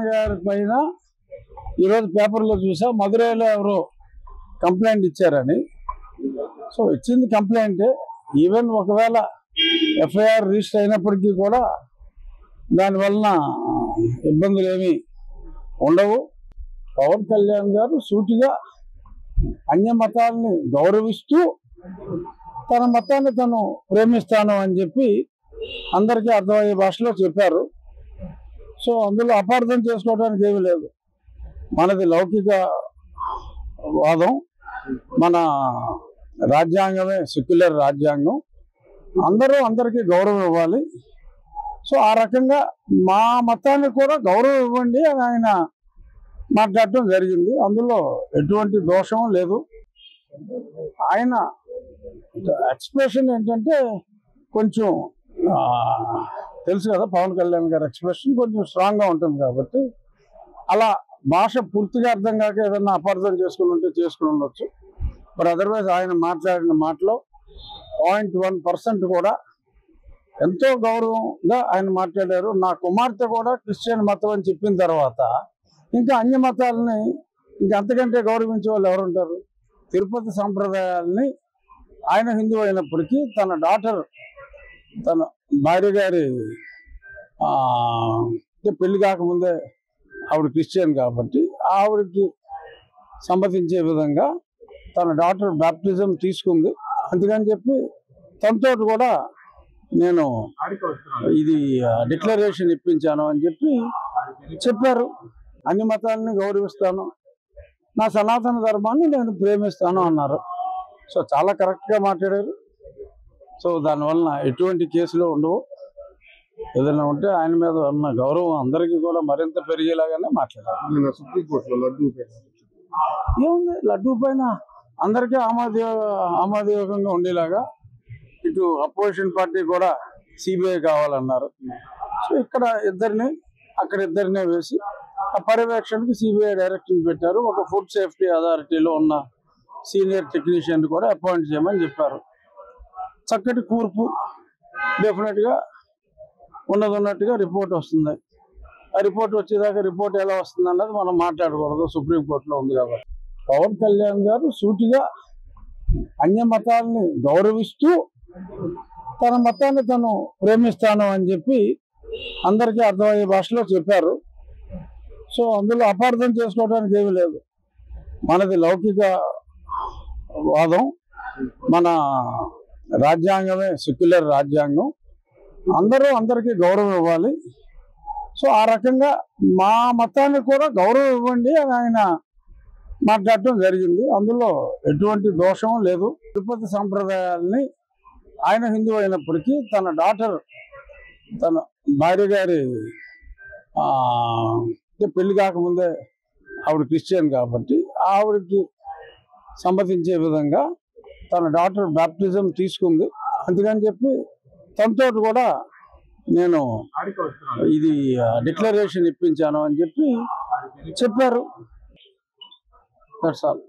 గారి పైన ఈరోజు పేపర్లో చూసా, మధురైలో ఎవరో కంప్లైంట్ ఇచ్చారని. సో ఇచ్చింది కంప్లైంట్. ఈవెన్ ఒకవేళ ఎఫ్ఐఆర్ రిజిస్టర్ అయినప్పటికీ కూడా దానివలన ఇబ్బందులు ఏమీ ఉండవు. పవన్ కళ్యాణ్ గారు సూటిగా అన్య మతాలని గౌరవిస్తూ తన మతాన్ని తను ప్రేమిస్తాను అని చెప్పి అందరికీ అర్థమయ్యే భాషలో చెప్పారు. సో అందులో అపార్థం చేసుకోవడానికి ఏమీ లేదు. మనది లౌకిక వాదం, మన రాజ్యాంగమే సెక్యులర్ రాజ్యాంగం. అందరూ అందరికీ గౌరవం ఇవ్వాలి. సో ఆ రకంగా మా మతాన్ని కూడా గౌరవం ఇవ్వండి అని ఆయన మాట్లాడటం జరిగింది. అందులో ఎటువంటి దోషం లేదు. ఆయన ఎక్స్ప్రెషన్ ఏంటంటే కొంచెం తెలుసు కదా, పవన్ కళ్యాణ్ గారి ఎక్స్ప్రెషన్ కొంచెం స్ట్రాంగ్గా ఉంటుంది కాబట్టి అలా భాష పూర్తిగా అర్థం కాక ఏదన్నా అపార్థం చేసుకుని ఉంటే చేసుకుని ఉండొచ్చు. బట్ అదర్వైజ్ ఆయన మాట్లాడిన మాటలో 0.1% కూడా ఎంతో గౌరవంగా ఆయన మాట్లాడారు. నా కుమార్తె కూడా క్రిస్టియన్ మతం అని చెప్పిన తర్వాత ఇంకా అన్య మతాలని ఇంకా అంతకంటే గౌరవించే వాళ్ళు ఎవరుంటారు? తిరుపతి సాంప్రదాయాలని ఆయన హిందూ అయినప్పటికీ తన డాటర్, తన భార్య గారి పెళ్లి కాకముందే ఆవిడ క్రిస్టియన్ కాబట్టి ఆవిడకి సమ్మతించే విధంగా తన డాటర్ బాప్టిజం తీసుకుంది. అందుకని చెప్పి తనతో కూడా నేను ఇది డిక్లరేషన్ ఇప్పించాను అని చెప్పి చెప్పారు. అన్ని మతాలని గౌరవిస్తాను, నా సనాతన ధర్మాన్ని నేను ప్రేమిస్తాను అన్నారు. సో చాలా కరెక్ట్గా మాట్లాడారు. సో దానివలన ఎటువంటి కేసులు ఉండవు. ఏదైనా ఉంటే ఆయన మీద ఉన్న గౌరవం అందరికీ కూడా మరింత పెరిగేలాగానే మాట్లాడారు. ఏముంది, లడ్డూ పైన అందరికీ ఆమోదయోగంగా ఉండేలాగా ఇటు అపోజిషన్ పార్టీ కూడా సిబిఐ కావాలన్నారు. సో ఇక్కడ ఇద్దరిని అక్కడ ఇద్దరినే వేసి ఆ పర్యవేక్షణకి సిబిఐ డైరెక్షన్ పెట్టారు. ఒక ఫుడ్ సేఫ్టీ అథారిటీలో ఉన్న సీనియర్ టెక్నీషియన్ కూడా అపాయింట్ చేయమని చెప్పారు. చక్కటి కూర్పు, డెఫినెట్గా ఉన్నట్టుగా రిపోర్ట్ వస్తుంది. ఆ రిపోర్ట్ వచ్చేదాకా రిపోర్ట్ ఎలా వస్తుంది అన్నది మనం మాట్లాడకూడదు, సుప్రీంకోర్టులో ఉంది కాబట్టి. పవన్ కళ్యాణ్ గారు సూటిగా అన్య మతాలని గౌరవిస్తూ తన మతాన్ని తను ప్రేమిస్తాను అని చెప్పి అందరికీ అర్థమయ్యే భాషలో చెప్పారు. సో అందులో అపార్థం చేసుకోవడానికి ఏమీ లేదు. మనది లౌకిక వాదం, మన రాజ్యాంగమే సెక్యులర్ రాజ్యాంగం. అందరూ అందరికీ గౌరవం ఇవ్వాలి. సో ఆ రకంగా మా మతాన్ని కూడా గౌరవం ఇవ్వండి అని ఆయన మాట్లాడటం జరిగింది. అందులో ఎటువంటి దోషం లేదు. తిరుపతి సాంప్రదాయాలని ఆయన హిందూ అయినప్పటికీ తన డాటర్, తన భార్య గారి పెళ్లి కాకముందే ఆవిడ క్రిస్టియన్ కాబట్టి ఆవిడకి సమ్మతించే విధంగా తన డాటర్ బాప్టిజం తీసుకుంది. అందుకని చెప్పి తనతో కూడా నేను ఇది డిక్లరేషన్ ఇప్పించాను అని చెప్పి చెప్పారు. That's all.